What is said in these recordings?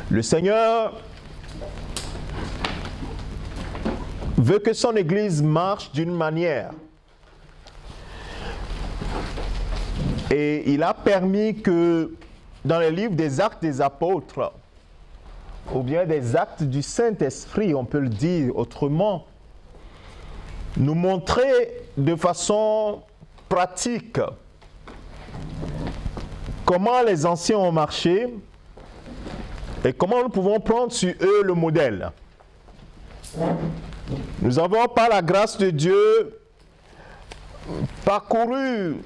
Le Seigneur veut que son Église marche d'une manière. Et il a permis que dans les livres des Actes des Apôtres, ou bien des Actes du Saint-Esprit, on peut le dire autrement, nous montrer de façon pratique comment les anciens ont marché et comment nous pouvons prendre sur eux le modèle. Nous avons, par la grâce de Dieu, parcouru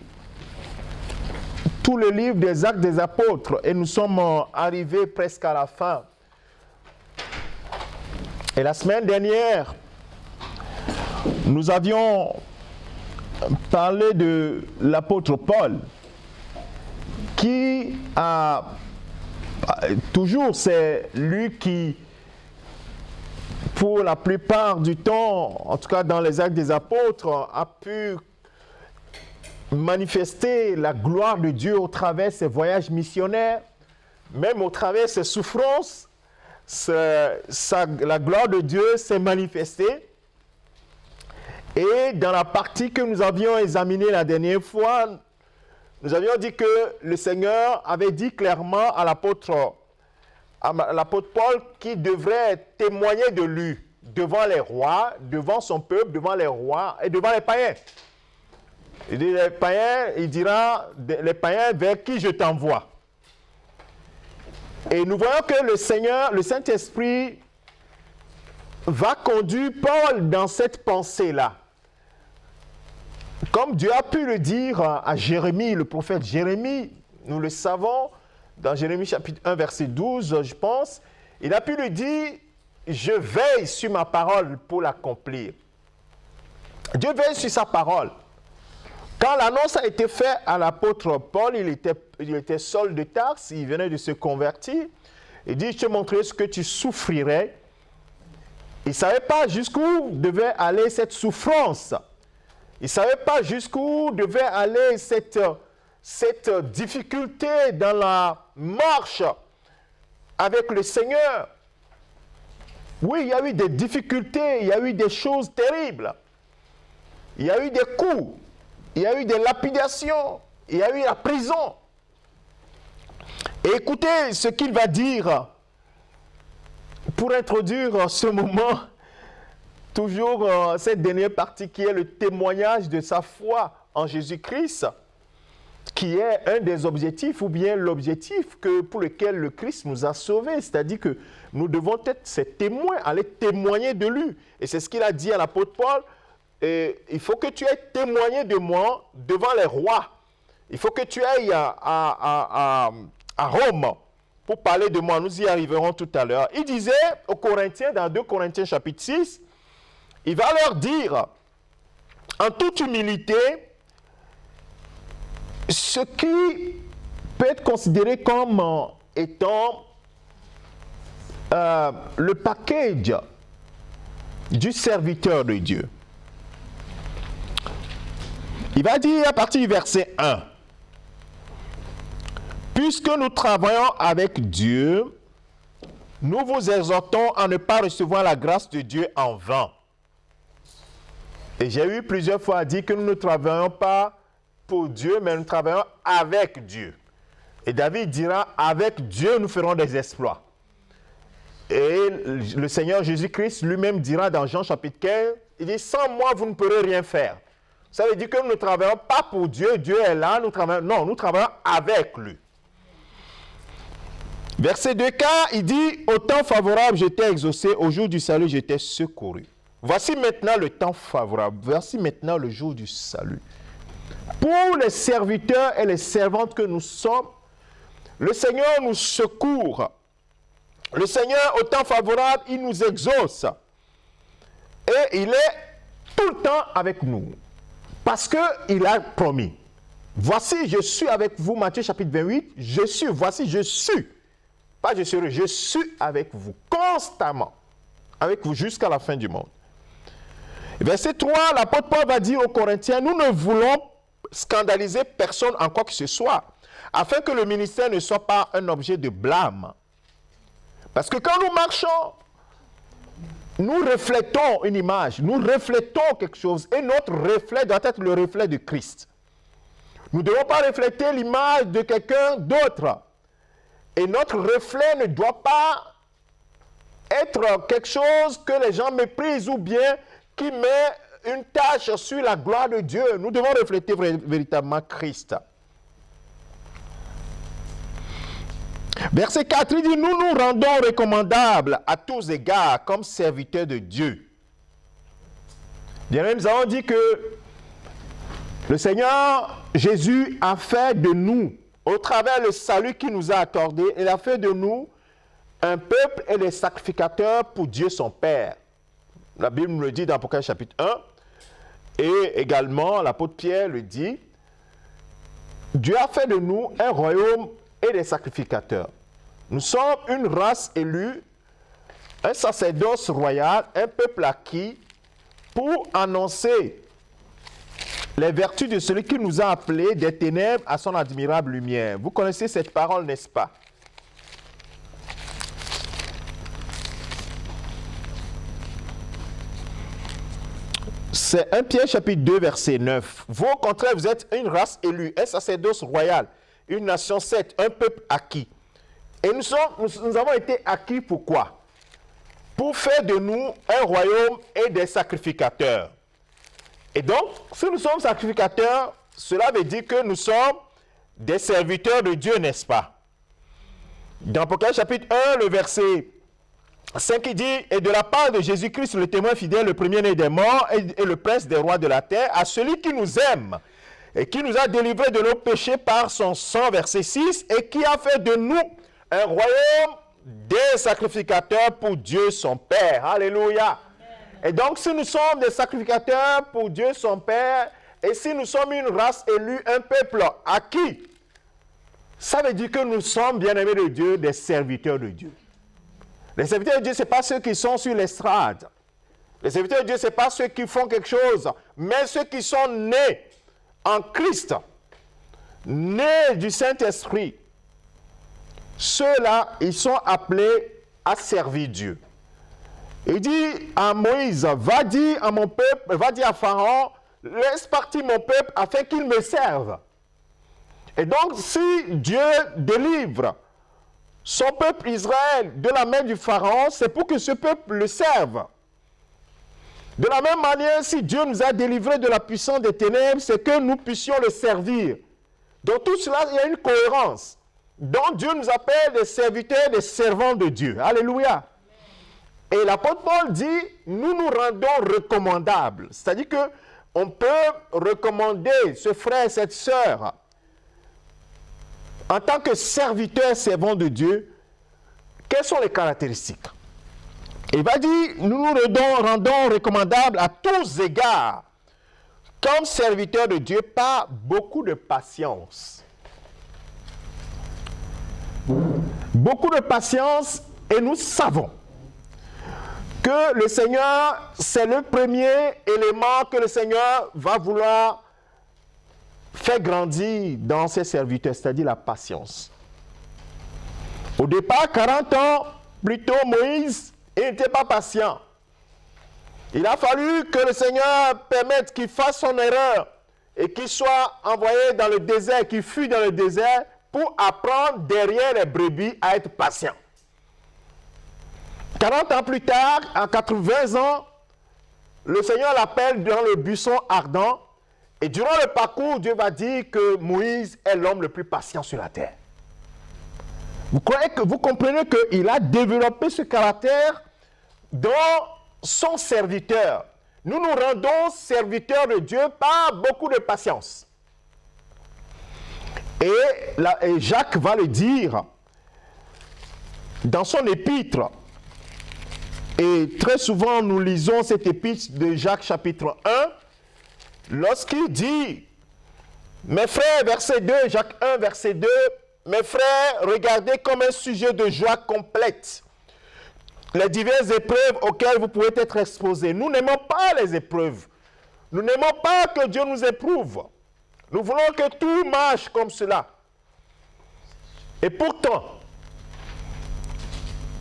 tout le livre des Actes des Apôtres et nous sommes arrivés presque à la fin. Et la semaine dernière, nous avions parlé de l'apôtre Paul qui a toujours, c'est lui qui, pour la plupart du temps, en tout cas dans les Actes des Apôtres, a pu manifester la gloire de Dieu au travers de ses voyages missionnaires, même au travers de ses souffrances. La gloire de Dieu s'est manifestée. Et dans la partie que nous avions examinée la dernière fois, nous avions dit que le Seigneur avait dit clairement à l'apôtre Paul qu'il devrait témoigner de lui devant les rois, devant son peuple, devant les rois et devant les païens. Il dit les païens, il dira les païens vers qui je t'envoie. Et nous voyons que le Seigneur, le Saint-Esprit, va conduire Paul dans cette pensée-là. Comme Dieu a pu le dire à Jérémie, le prophète Jérémie, nous le savons, dans Jérémie chapitre 1, verset 12, je pense, il a pu le dire, je veille sur ma parole pour l'accomplir. Dieu veille sur sa parole. Quand l'annonce a été faite à l'apôtre Paul, il était Saul de Tarse, il venait de se convertir. Il dit, je te montrerai ce que tu souffrirais. Il ne savait pas jusqu'où devait aller cette souffrance. Il ne savait pas jusqu'où devait aller cette difficulté dans la marche avec le Seigneur. Oui, il y a eu des difficultés, il y a eu des choses terribles. Il y a eu des coups. Il y a eu des lapidations, il y a eu la prison. Et écoutez ce qu'il va dire pour introduire ce moment, toujours cette dernière partie qui est le témoignage de sa foi en Jésus-Christ, qui est un des objectifs ou bien l'objectif pour lequel le Christ nous a sauvés. C'est-à-dire que nous devons être ses témoins, aller témoigner de lui. Et c'est ce qu'il a dit à l'apôtre Paul. Et il faut que tu aies témoigné de moi devant les rois. Il faut que tu ailles à Rome pour parler de moi. Nous y arriverons tout à l'heure. Il disait aux Corinthiens, dans 2 Corinthiens chapitre 6, il va leur dire, en toute humilité, ce qui peut être considéré comme étant le package du serviteur de Dieu. Il va dire à partir du verset 1, « Puisque nous travaillons avec Dieu, nous vous exhortons à ne pas recevoir la grâce de Dieu en vain. » Et j'ai eu plusieurs fois à dire que nous ne travaillons pas pour Dieu, mais nous travaillons avec Dieu. Et David dira, avec Dieu nous ferons des exploits. Et le Seigneur Jésus-Christ lui-même dira dans Jean chapitre 15, il dit, sans moi vous ne pourrez rien faire. Ça veut dire que nous ne travaillons pas pour Dieu, Dieu est là, nous travaillons avec lui. Verset 2, il dit, au temps favorable j'étais exaucé, au jour du salut j'étais secouru. Voici maintenant le temps favorable, voici maintenant le jour du salut. Pour les serviteurs et les servantes que nous sommes, le Seigneur nous secourt. Le Seigneur, au temps favorable, il nous exauce. Et il est tout le temps avec nous. Parce qu'il a promis. Voici, je suis avec vous, Matthieu chapitre 28. Voici, je suis. Pas je serai, je suis avec vous constamment. Avec vous jusqu'à la fin du monde. Verset 3, l'apôtre Paul va dire aux Corinthiens, nous ne voulons scandaliser personne en quoi que ce soit, afin que le ministère ne soit pas un objet de blâme. Parce que quand nous marchons, nous reflétons une image, nous reflétons quelque chose et notre reflet doit être le reflet de Christ. Nous ne devons pas refléter l'image de quelqu'un d'autre. Et notre reflet ne doit pas être quelque chose que les gens méprisent ou bien qui met une tache sur la gloire de Dieu. Nous devons refléter véritablement Christ. Verset 4, il dit, nous nous rendons recommandables à tous égards comme serviteurs de Dieu. Bien, nous avons dit que le Seigneur Jésus a fait de nous, au travers le salut qu'il nous a accordé, il a fait de nous un peuple et des sacrificateurs pour Dieu son Père. La Bible nous le dit dans Apocalypse chapitre 1. Et également, l'apôtre Pierre le dit, Dieu a fait de nous un royaume et des sacrificateurs. Nous sommes une race élue, un sacerdoce royal, un peuple acquis, pour annoncer les vertus de celui qui nous a appelés des ténèbres à son admirable lumière. Vous connaissez cette parole, n'est-ce pas? C'est 1 Pierre chapitre 2, verset 9. Vous, au contraire, vous êtes une race élue, un sacerdoce royal, une nation sainte, un peuple acquis. Et nous avons été acquis pour quoi? Pour faire de nous un royaume et des sacrificateurs. Et donc, si nous sommes sacrificateurs, cela veut dire que nous sommes des serviteurs de Dieu, n'est-ce pas? Dans Apocalypse chapitre 1, le verset 5, il dit, et de la part de Jésus-Christ, le témoin fidèle, le premier-né des morts et le prince des rois de la terre, à celui qui nous aime et qui nous a délivrés de nos péchés par son sang, verset 6, et qui a fait de nous un royaume des sacrificateurs pour Dieu son Père. Alléluia. Et donc, si nous sommes des sacrificateurs pour Dieu son Père, et si nous sommes une race élue, un peuple acquis, ça veut dire que nous sommes, bien-aimés de Dieu, des serviteurs de Dieu. Les serviteurs de Dieu, ce n'est pas ceux qui sont sur l'estrade. Les serviteurs de Dieu, ce n'est pas ceux qui font quelque chose, mais ceux qui sont nés en Christ, nés du Saint-Esprit. Ceux-là, ils sont appelés à servir Dieu. Il dit à Moïse, va dire à mon peuple, va dire à Pharaon, laisse partir mon peuple afin qu'il me serve. Et donc, si Dieu délivre son peuple Israël de la main du Pharaon, c'est pour que ce peuple le serve. De la même manière, si Dieu nous a délivrés de la puissance des ténèbres, c'est que nous puissions le servir. Dans tout cela, il y a une cohérence. Donc Dieu nous appelle des serviteurs, des servants de Dieu. Alléluia. Et l'apôtre Paul dit, nous nous rendons recommandables. C'est-à-dire qu'on peut recommander ce frère, cette sœur, en tant que serviteur, servant de Dieu. Quelles sont les caractéristiques? Il va dire, nous nous rendons recommandables à tous égards, comme serviteurs de Dieu, par beaucoup de patience. Beaucoup de patience, et nous savons que le Seigneur, c'est le premier élément que le Seigneur va vouloir faire grandir dans ses serviteurs, c'est-à-dire la patience. Au départ, 40 ans plus tôt, Moïse, il n'était pas patient. Il a fallu que le Seigneur permette qu'il fasse son erreur et qu'il soit envoyé dans le désert, qu'il fuit dans le désert pour apprendre derrière les brebis à être patient. 40 ans plus tard, à 80 ans, le Seigneur l'appelle dans le buisson ardent. Et durant le parcours, Dieu va dire que Moïse est l'homme le plus patient sur la terre. Vous comprenez qu'il a développé ce caractère dans son serviteur. Nous nous rendons serviteurs de Dieu par beaucoup de patience. Et Jacques va le dire dans son épître. Et très souvent, nous lisons cette épître de Jacques chapitre 1, lorsqu'il dit, mes frères, verset 2, Jacques 1, verset 2, mes frères, regardez comme un sujet de joie complète les diverses épreuves auxquelles vous pouvez être exposés. Nous n'aimons pas les épreuves. Nous n'aimons pas que Dieu nous éprouve. Nous voulons que tout marche comme cela. Et pourtant,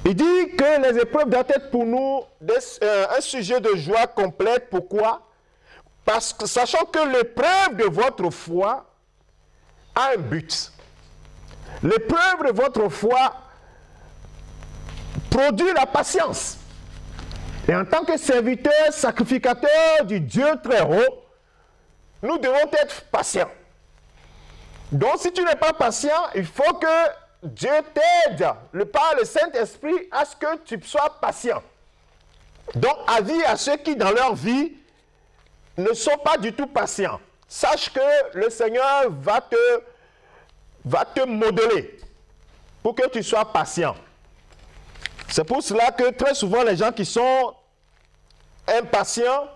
Il dit que les épreuves doivent être pour nous un sujet de joie complète. Pourquoi? Parce que sachant que l'épreuve de votre foi a un but. L'épreuve de votre foi produit la patience. Et en tant que serviteurs, sacrificateurs du Dieu très haut, nous devons être patients. Donc si tu n'es pas patient, il faut que Dieu t'aide par le Saint-Esprit à ce que tu sois patient. Donc avis à ceux qui dans leur vie ne sont pas du tout patients. Sache que le Seigneur va te modeler pour que tu sois patient. C'est pour cela que très souvent les gens qui sont impatients,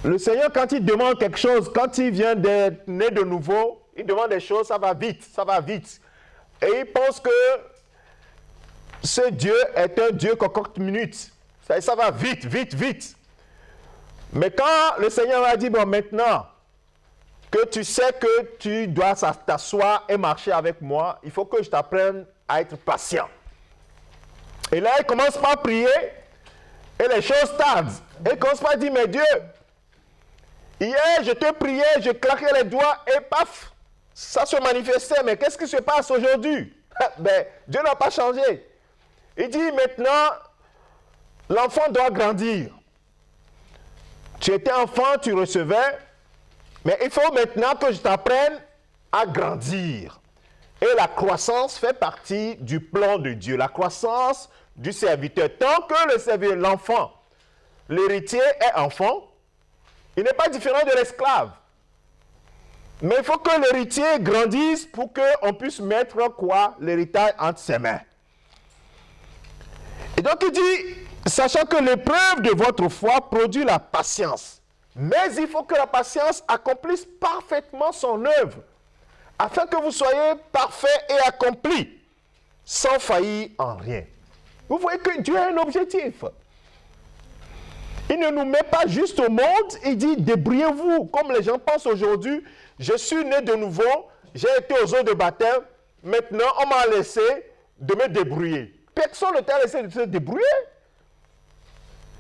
le Seigneur quand il demande quelque chose, quand il vient d'être né de nouveau, il demande des choses, ça va vite, ça va vite. Et il pense que ce Dieu est un Dieu concorde minutes. Ça va vite, vite, vite. Mais quand le Seigneur a dit, bon maintenant, que tu sais que tu dois t'asseoir et marcher avec moi, il faut que je t'apprenne à être patient. Et là, il commence par prier et les choses tardent. Et il commence par dire, mais Dieu, hier je te priais, je claquais les doigts et paf, ça se manifestait. Mais qu'est-ce qui se passe aujourd'hui? Ben, Dieu n'a pas changé. Il dit maintenant, l'enfant doit grandir. Tu étais enfant, tu recevais, mais il faut maintenant que je t'apprenne à grandir. Et la croissance fait partie du plan de Dieu, la croissance du serviteur. Tant que le serviteur, l'enfant, l'héritier est enfant, il n'est pas différent de l'esclave. Mais il faut que l'héritier grandisse pour qu'on puisse mettre quoi? L'héritage entre ses mains. Et donc il dit, sachant que l'épreuve de votre foi produit la patience. Mais il faut que la patience accomplisse parfaitement son œuvre, afin que vous soyez parfaits et accomplis, sans faillir en rien. Vous voyez que Dieu a un objectif. Il ne nous met pas juste au monde, il dit débrouillez-vous, comme les gens pensent aujourd'hui, je suis né de nouveau, j'ai été aux eaux de baptême, maintenant on m'a laissé de me débrouiller. Personne ne t'a laissé de se débrouiller.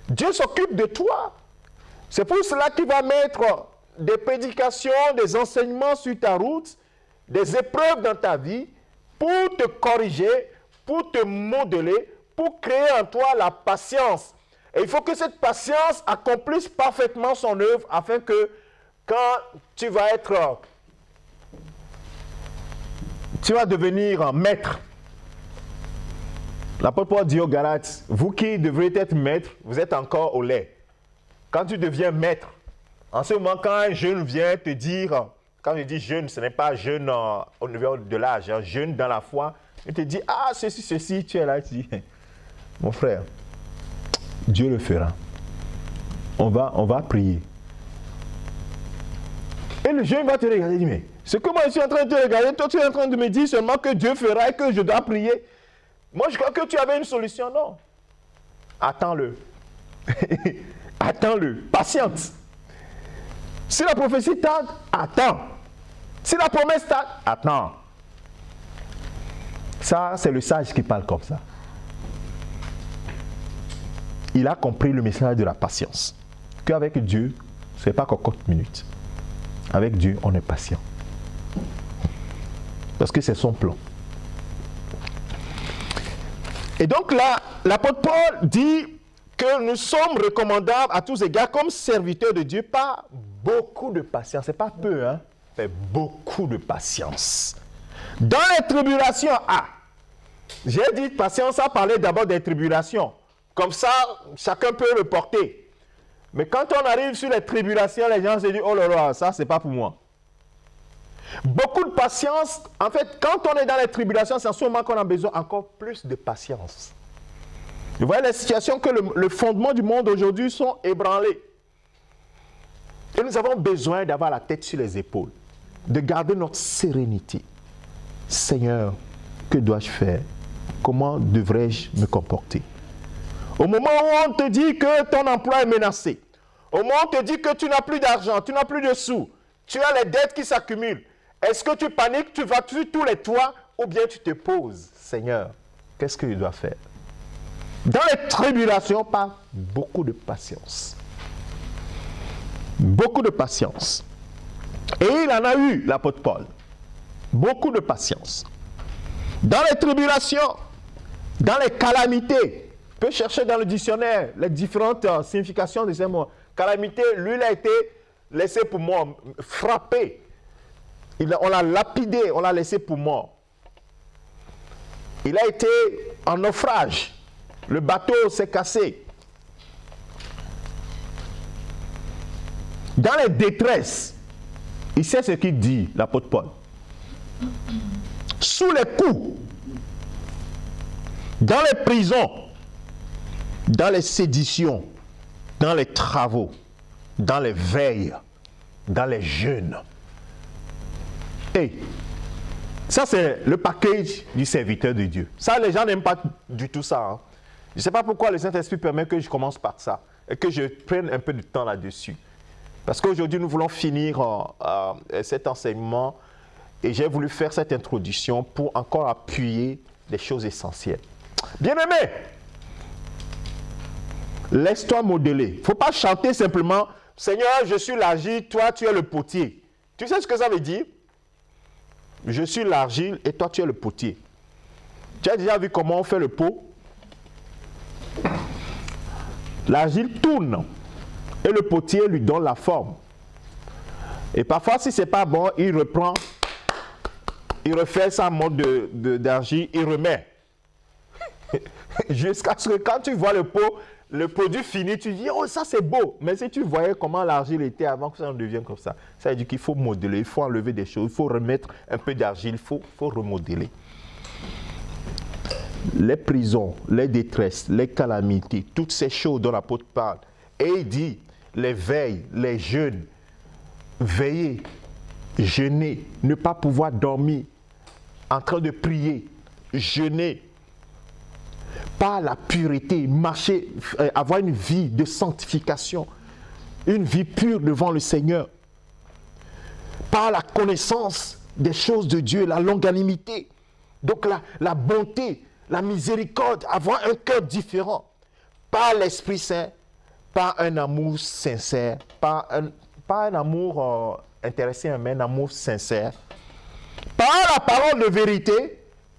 Dieu s'occupe de toi. C'est pour cela qu'il va mettre des prédications, des enseignements sur ta route, des épreuves dans ta vie, pour te corriger, pour te modeler, pour créer en toi la patience. Et il faut que cette patience accomplisse parfaitement son œuvre, afin que quand tu vas devenir maître. L'apôtre Paul dit aux Galates, vous qui devriez être maître, vous êtes encore au lait. Quand tu deviens maître, en ce moment, quand un jeune vient te dire, quand je dis jeune, ce n'est pas jeune au niveau de l'âge, hein, jeune dans la foi, il te dit, ah, ceci, tu es là, tu dis, mon frère, Dieu le fera. On va prier. Et le jeune va te regarder et dire, mais ce que moi je suis en train de te regarder, toi tu es en train de me dire seulement que Dieu fera et que je dois prier. Moi, je crois que tu avais une solution. Non. Attends-le. Attends-le. Patiente. Si la prophétie tarde, attends. Si la promesse tarde, attends. Ça, c'est le sage qui parle comme ça. Il a compris le message de la patience. Qu'avec Dieu, ce n'est pas qu'en 40 minutes. Avec Dieu, on est patient. Parce que c'est son plan. Et donc là, l'apôtre Paul dit que nous sommes recommandables à tous égards comme serviteurs de Dieu par beaucoup de patience. C'est pas peu, hein, mais beaucoup de patience. Dans les tribulations, j'ai dit patience, ça parlait d'abord des tribulations. Comme ça, chacun peut le porter. Mais quand on arrive sur les tribulations, les gens se disent, oh là là, ça c'est pas pour moi. Beaucoup de patience. En fait, quand on est dans les tribulations, c'est en ce moment qu'on a besoin encore plus de patience. Vous voyez les situations que le fondement du monde aujourd'hui sont ébranlés. Et nous avons besoin d'avoir la tête sur les épaules, de garder notre sérénité. Seigneur, que dois-je faire? Comment devrais-je me comporter? Au moment où on te dit que ton emploi est menacé, au moment où on te dit que tu n'as plus d'argent, tu n'as plus de sous, tu as les dettes qui s'accumulent, est-ce que tu paniques, tu vas sur tous les toits ou bien tu te poses, Seigneur, qu'est-ce qu'il doit faire? Dans les tribulations, par beaucoup de patience. Beaucoup de patience. Et il en a eu, l'apôtre Paul. Beaucoup de patience. Dans les tribulations, dans les calamités, tu peux chercher dans le dictionnaire les différentes significations de ces mots. Calamité, lui, il a été laissé pour mort, frappé. On l'a lapidé, on l'a laissé pour mort. Il a été en naufrage. Le bateau s'est cassé. Dans les détresses, il sait ce qu'il dit, l'apôtre Paul. Sous les coups, dans les prisons, dans les séditions, dans les travaux, dans les veilles, dans les jeûnes. Et ça, c'est le package du serviteur de Dieu. Ça, les gens n'aiment pas du tout ça. Hein. Je ne sais pas pourquoi le Saint-Esprit permet que je commence par ça et que je prenne un peu de temps là-dessus. Parce qu'aujourd'hui, nous voulons finir cet enseignement et j'ai voulu faire cette introduction pour encore appuyer des choses essentielles. Bien-aimé, laisse-toi modeler. Il ne faut pas chanter simplement « Seigneur, je suis l'argile, toi tu es le potier ». Tu sais ce que ça veut dire? Je suis l'argile et toi tu es le potier. Tu as déjà vu comment on fait le pot? L'argile tourne et le potier lui donne la forme. Et parfois, si ce n'est pas bon, il reprend, il refait sa mode d'argile, il remet. Jusqu'à ce que quand tu vois le pot, le produit fini, tu dis, oh ça c'est beau. Mais si tu voyais comment l'argile était avant que ça en devienne comme ça veut dire qu'il faut modeler, il faut enlever des choses, il faut remettre un peu d'argile, il faut remodeler. Les prisons, les détresses, les calamités, toutes ces choses dont l'apôtre parle. Et il dit, les veilles, les jeûnes, veiller, jeûner, ne pas pouvoir dormir, en train de prier, jeûner, par la pureté, marcher, avoir une vie de sanctification, une vie pure devant le Seigneur, par la connaissance des choses de Dieu, la longanimité, donc la bonté, la miséricorde, avoir un cœur différent, par l'Esprit Saint, par un amour sincère, pas un amour intéressé, mais un amour sincère, par la parole de vérité.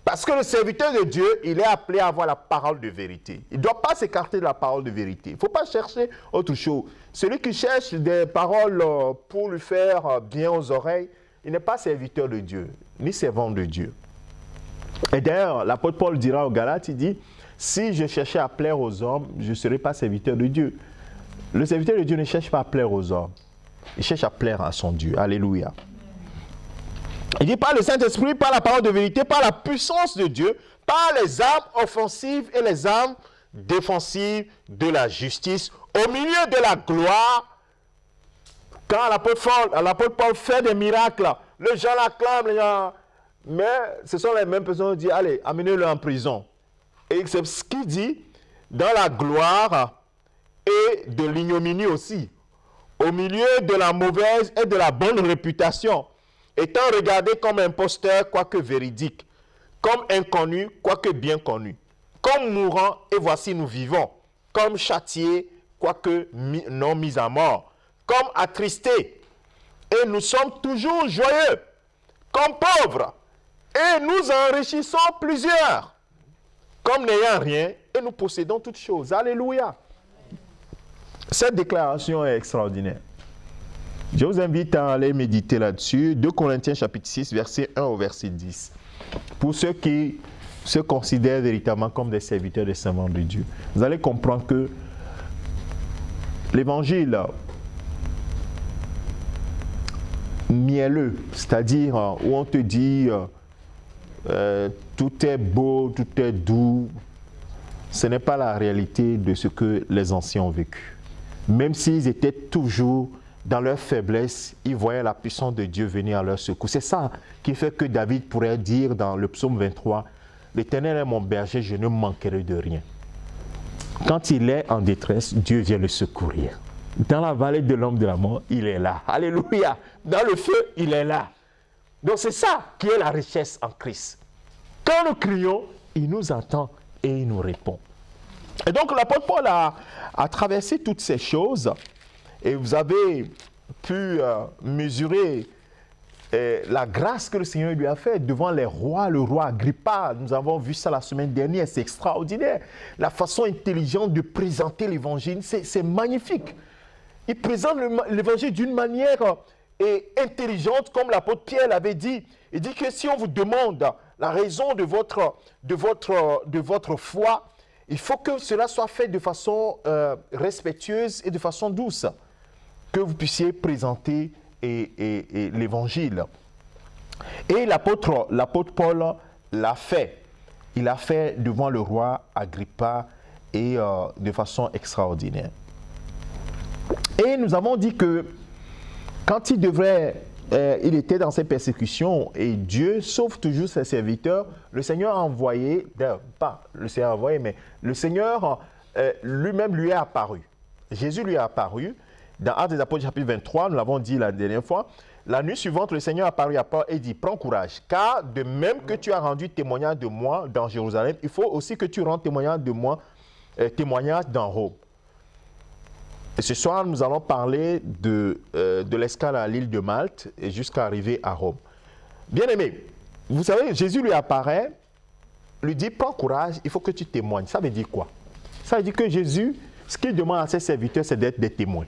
Parce que le serviteur de Dieu, il est appelé à avoir la parole de vérité. Il ne doit pas s'écarter de la parole de vérité. Il ne faut pas chercher autre chose. Celui qui cherche des paroles pour lui faire bien aux oreilles, il n'est pas serviteur de Dieu, ni servant de Dieu. Et d'ailleurs, l'apôtre Paul dira aux Galates, il dit, si je cherchais à plaire aux hommes, je ne serais pas serviteur de Dieu. Le serviteur de Dieu ne cherche pas à plaire aux hommes. Il cherche à plaire à son Dieu. Alléluia. Il dit par le Saint-Esprit, par la parole de vérité, par la puissance de Dieu, par les armes offensives et les armes défensives de la justice, au milieu de la gloire. Quand l'apôtre Paul fait des miracles, les gens l'acclament, mais ce sont les mêmes personnes qui disent, allez, amenez-le en prison. Et c'est ce qu'il dit, dans la gloire et de l'ignominie aussi, au milieu de la mauvaise et de la bonne réputation, étant regardé comme imposteur, quoique véridique, comme inconnu, quoique bien connu, comme mourant, et voici nous vivons, comme châtié, quoique non mis à mort, comme attristé, et nous sommes toujours joyeux, comme pauvres, et nous enrichissons plusieurs, comme n'ayant rien, et nous possédons toutes choses. Alléluia. Cette déclaration est extraordinaire. Je vous invite à aller méditer là-dessus. 2 Corinthiens chapitre 6, verset 1 au verset 10. Pour ceux qui se considèrent véritablement comme des serviteurs des servants de Dieu. Vous allez comprendre que l'évangile mielleux, c'est-à-dire où on te dit tout est beau, tout est doux, ce n'est pas la réalité de ce que les anciens ont vécu. Même s'ils étaient toujours dans leur faiblesse, ils voyaient la puissance de Dieu venir à leur secours. C'est ça qui fait que David pourrait dire dans le psaume 23, « L'Éternel est mon berger, je ne manquerai de rien. » Quand il est en détresse, Dieu vient le secourir. Dans la vallée de l'ombre de la mort, il est là. Alléluia. Dans le feu, il est là. Donc c'est ça qui est la richesse en Christ. Quand nous crions, il nous entend et il nous répond. Et donc l'apôtre Paul a traversé toutes ces choses et vous avez pu mesurer la grâce que le Seigneur lui a faite devant les rois, le roi Agrippa. Nous avons vu ça la semaine dernière, c'est extraordinaire. La façon intelligente de présenter l'évangile, c'est magnifique. Il présente l'évangile d'une manière intelligente, comme l'apôtre Pierre l'avait dit. Il dit que si on vous demande la raison de votre foi, il faut que cela soit fait de façon respectueuse et de façon douce, que vous puissiez présenter l'évangile. Et l'apôtre Paul l'a fait. Il l'a fait devant le roi Agrippa et de façon extraordinaire. Et nous avons dit que quand il était dans ses persécutions et Dieu sauve toujours ses serviteurs, le Seigneur a envoyé, pas le Seigneur a envoyé, mais le Seigneur lui-même lui est apparu. Jésus lui est apparu. Dans Actes des Apôtres chapitre 23, nous l'avons dit la dernière fois, la nuit suivante, le Seigneur apparut à Paul et dit, prends courage, car de même que tu as rendu témoignage de moi dans Jérusalem, il faut aussi que tu rendes témoignage de moi, témoignage dans Rome. Et ce soir, nous allons parler de l'escale à l'île de Malte et jusqu'à arriver à Rome. Bien-aimé, vous savez, Jésus lui apparaît, lui dit, prends courage, il faut que tu témoignes. Ça veut dire quoi? Ça veut dire que Jésus, ce qu'il demande à ses serviteurs, c'est d'être des témoins.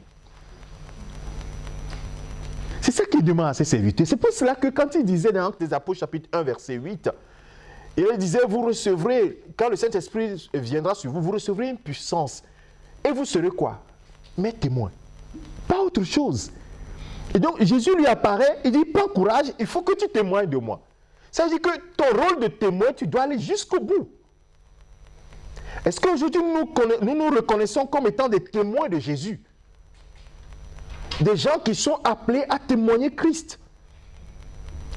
C'est ça qu'il demande à ses serviteurs. C'est pour cela que quand il disait dans Actes des Apôtres, chapitre 1, verset 8, il disait, vous recevrez, quand le Saint-Esprit viendra sur vous, vous recevrez une puissance. Et vous serez quoi? Mes témoins. Pas autre chose. Et donc, Jésus lui apparaît, il dit, prends courage, il faut que tu témoignes de moi. Ça veut dire que ton rôle de témoin, tu dois aller jusqu'au bout. Est-ce qu'aujourd'hui, nous nous reconnaissons comme étant des témoins de Jésus? Des gens qui sont appelés à témoigner Christ.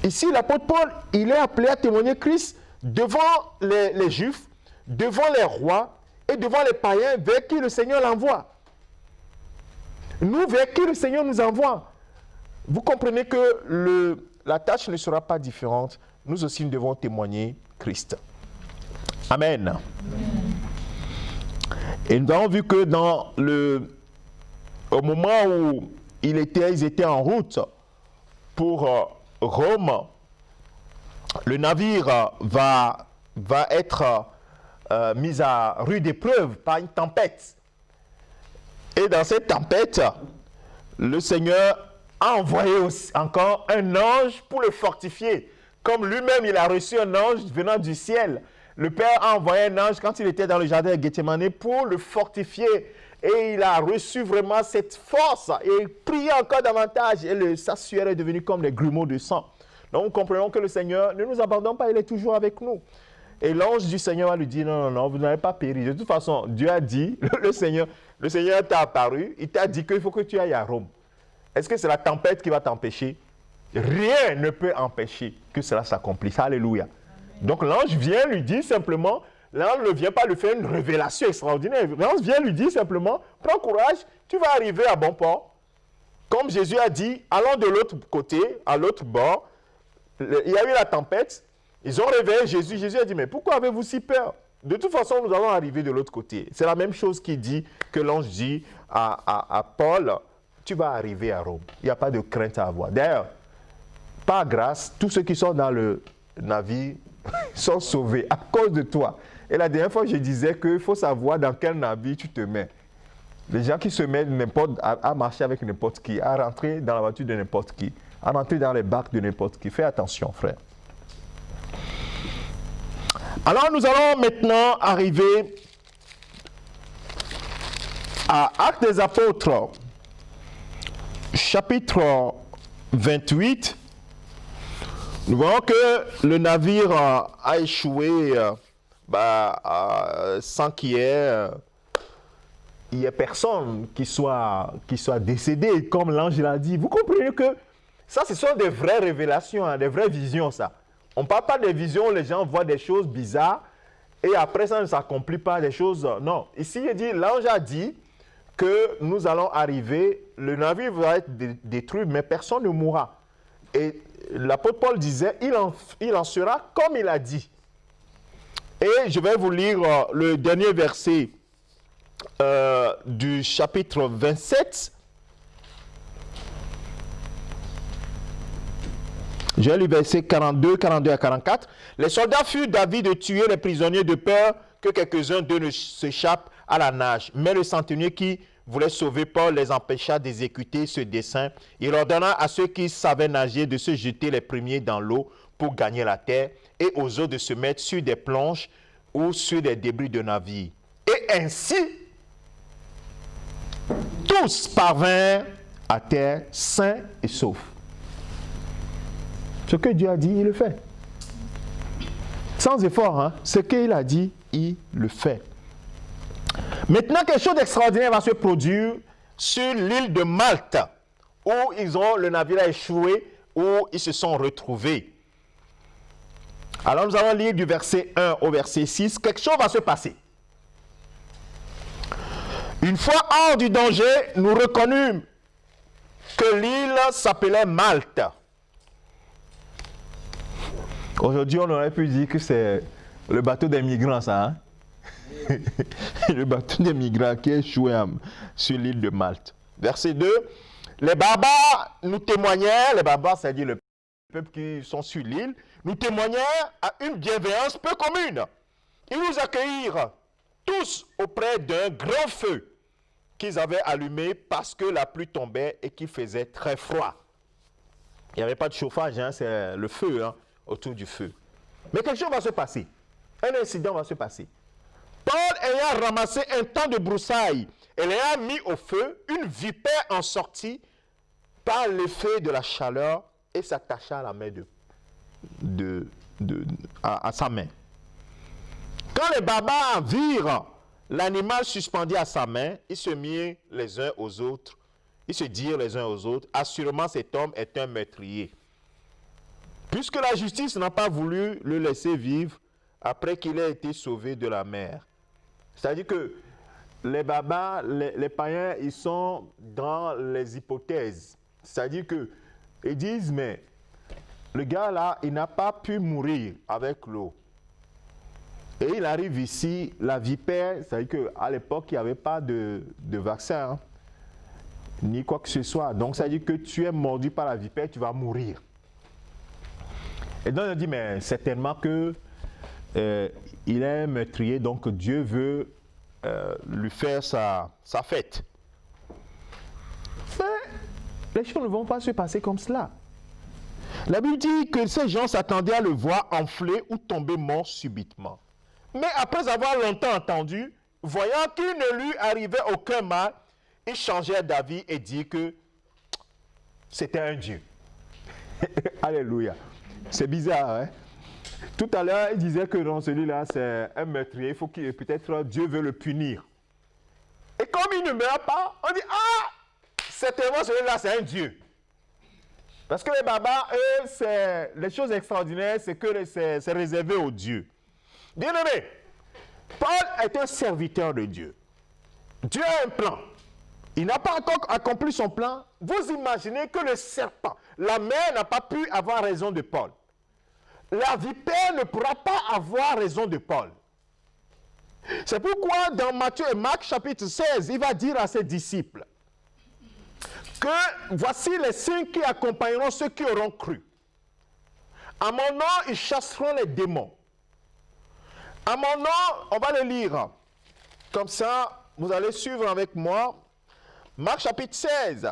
Ici, l'apôtre Paul, il est appelé à témoigner Christ devant les Juifs, devant les rois et devant les païens vers qui le Seigneur l'envoie. Nous, vers qui le Seigneur nous envoie. Vous comprenez que la tâche ne sera pas différente. Nous aussi, nous devons témoigner Christ. Amen. Et nous avons vu que au moment où ils étaient en route pour Rome, le navire va être mis à rude épreuve par une tempête. Et dans cette tempête, le Seigneur a envoyé encore un ange pour le fortifier. Comme lui-même, il a reçu un ange venant du ciel. Le Père a envoyé un ange quand il était dans le jardin de Gethsémani pour le fortifier. Et il a reçu vraiment cette force. Et il priait encore davantage. Et sa sueur est devenue comme des grumeaux de sang. Donc, nous comprenons que le Seigneur ne nous abandonne pas. Il est toujours avec nous. Et l'ange du Seigneur va lui dire, non, non, non, vous n'allez pas périr. De toute façon, Dieu a dit, le Seigneur t'a apparu. Il t'a dit qu'il faut que tu ailles à Rome. Est-ce que c'est la tempête qui va t'empêcher? Rien ne peut empêcher que cela s'accomplisse. Alléluia. Donc, l'ange vient lui dire simplement, l'ange ne vient pas lui faire une révélation extraordinaire. L'ange vient lui dire simplement, prends courage, tu vas arriver à bon port. Comme Jésus a dit, allons de l'autre côté, à l'autre bord. Il y a eu la tempête. Ils ont réveillé Jésus. Jésus a dit, mais pourquoi avez-vous si peur? De toute façon, nous allons arriver de l'autre côté. C'est la même chose que l'ange dit à Paul, tu vas arriver à Rome. Il n'y a pas de crainte à avoir. D'ailleurs, par grâce, tous ceux qui sont dans le navire sont sauvés à cause de toi. Et la dernière fois, je disais qu'il faut savoir dans quel navire tu te mets. Les gens qui se mettent à marcher avec n'importe qui, à rentrer dans la voiture de n'importe qui, à rentrer dans les bacs de n'importe qui. Fais attention, frère. Alors, nous allons maintenant arriver à Actes des Apôtres, chapitre 28. Nous voyons que le navire a échoué sans qu'il y ait personne qui soit décédé, comme l'ange l'a dit. Vous comprenez que ça, ce sont des vraies révélations, hein, des vraies visions, ça. On ne parle pas des visions où les gens voient des choses bizarres et après ça ne s'accomplit pas des choses. Non. Ici, il dit, l'ange a dit que nous allons arriver, le navire va être détruit, mais personne ne mourra. Et l'apôtre Paul disait, il en sera comme il a dit. Et je vais vous lire le dernier verset du chapitre 27. Je vais lire verset 42 à 44. Les soldats furent d'avis de tuer les prisonniers de peur que quelques-uns d'eux ne s'échappent à la nage. Mais le centenier qui voulait sauver Paul les empêcha d'exécuter ce dessein. Il ordonna à ceux qui savaient nager de se jeter les premiers dans l'eau pour gagner la terre et aux autres de se mettre sur des planches ou sur des débris de navires. Et ainsi, tous parvinrent à terre sains et saufs. Ce que Dieu a dit, il le fait. Sans effort, hein? Ce qu'il a dit, il le fait. Maintenant, quelque chose d'extraordinaire va se produire sur l'île de Malte, où le navire a échoué, où ils se sont retrouvés. Alors nous allons lire du verset 1 au verset 6. Quelque chose va se passer. Une fois hors du danger, nous reconnûmes que l'île s'appelait Malte. Aujourd'hui, on aurait pu dire que c'est le bateau des migrants, ça. Hein? Le bateau des migrants qui est échoué sur l'île de Malte. Verset 2. Les barbares nous témoignèrent, les barbares, c'est-à-dire le peuple qui sont sur l'île, nous témoignèrent à une bienveillance peu commune. Ils nous accueillirent tous auprès d'un grand feu qu'ils avaient allumé parce que la pluie tombait et qu'il faisait très froid. Il n'y avait pas de chauffage, hein, c'est le feu, hein, autour du feu. Mais quelque chose va se passer. Un incident va se passer. Paul ayant ramassé un tas de broussailles et l'ayant mis au feu, une vipère en sortit par l'effet de la chaleur et s'attacha à la main à sa main. Quand les barbares virent l'animal suspendu à sa main, ils se mirent les uns aux autres. Ils se dirent les uns aux autres, assurément cet homme est un meurtrier. Puisque la justice n'a pas voulu le laisser vivre après qu'il ait été sauvé de la mer. C'est-à-dire que les barbares, les païens, ils sont dans les hypothèses. C'est-à-dire qu'ils disent, mais le gars là, il n'a pas pu mourir avec l'eau. Et il arrive ici, la vipère, c'est-à-dire qu'à l'époque, il n'y avait pas de vaccin, hein, ni quoi que ce soit. Donc, ça veut dire que tu es mordu par la vipère, tu vas mourir. Et donc, on dit, mais certainement que il est meurtrier, donc Dieu veut lui faire sa fête. Mais les choses ne vont pas se passer comme cela. La Bible dit que ces gens s'attendaient à le voir enfler ou tomber mort subitement. Mais après avoir longtemps entendu, voyant qu'il ne lui arrivait aucun mal, ils changèrent d'avis et dirent que c'était un Dieu. Alléluia. C'est bizarre, hein? Tout à l'heure, il disait que dans celui-là, c'est un meurtrier. Il faut qu'il peut-être Dieu veut le punir. Et comme il ne meurt pas, on dit, ah, certainement celui-là, c'est un Dieu. Parce que les barbares, eux, c'est les choses extraordinaires, c'est que c'est réservé aux dieux. Bien-aimé, Paul est un serviteur de Dieu. Dieu a un plan. Il n'a pas encore accompli son plan. Vous imaginez que le serpent, la mer n'a pas pu avoir raison de Paul. La vipère ne pourra pas avoir raison de Paul. C'est pourquoi dans Matthieu et Marc chapitre 16, il va dire à ses disciples que voici les signes qui accompagneront ceux qui auront cru. À mon nom, ils chasseront les démons. À mon nom, on va le lire. Comme ça, vous allez suivre avec moi. Marc chapitre 16.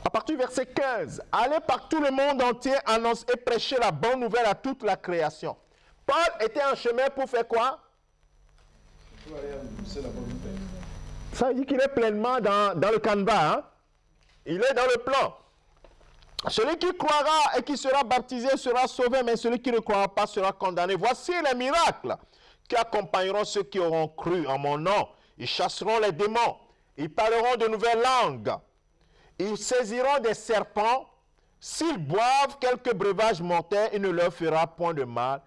À partir du verset 15, allez par tout le monde entier, annoncer et prêcher la bonne nouvelle à toute la création. Paul était en chemin pour faire quoi? Ça veut dire qu'il est pleinement dans le canevas. Hein? Il est dans le plan. Celui qui croira et qui sera baptisé sera sauvé, mais celui qui ne croira pas sera condamné. Voici les miracles qui accompagneront ceux qui auront cru en mon nom. Ils chasseront les démons. Ils parleront de nouvelles langues. Ils saisiront des serpents. S'ils boivent quelques breuvages mortels, il ne leur fera point de mal.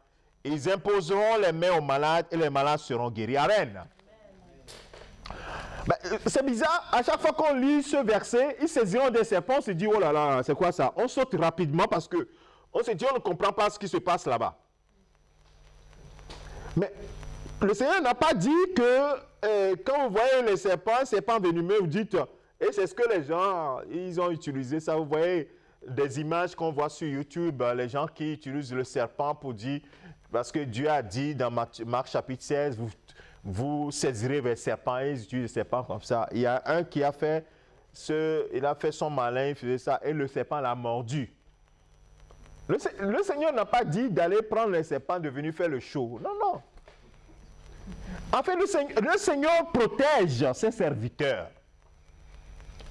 Ils imposeront les mains aux malades et les malades seront guéris. Amen. Ben, c'est bizarre, à chaque fois qu'on lit ce verset, ils saisiront des serpents, on se dit, oh là là, c'est quoi ça? On saute rapidement parce qu'on se dit, on ne comprend pas ce qui se passe là-bas. Mais le Seigneur n'a pas dit que quand vous voyez les serpents venimeux, vous dites, et c'est ce que les gens, ils ont utilisé ça, vous voyez des images qu'on voit sur YouTube, les gens qui utilisent le serpent pour dire, parce que Dieu a dit dans Marc chapitre 16, vous saisirez les serpents, et ils utilisent les serpents comme ça. Il y a un qui a fait il a fait son malin, il faisait ça, et le serpent l'a mordu. Le Seigneur n'a pas dit d'aller prendre les serpents, de venir faire le show. Non, non. En fait, le Seigneur protège ses serviteurs.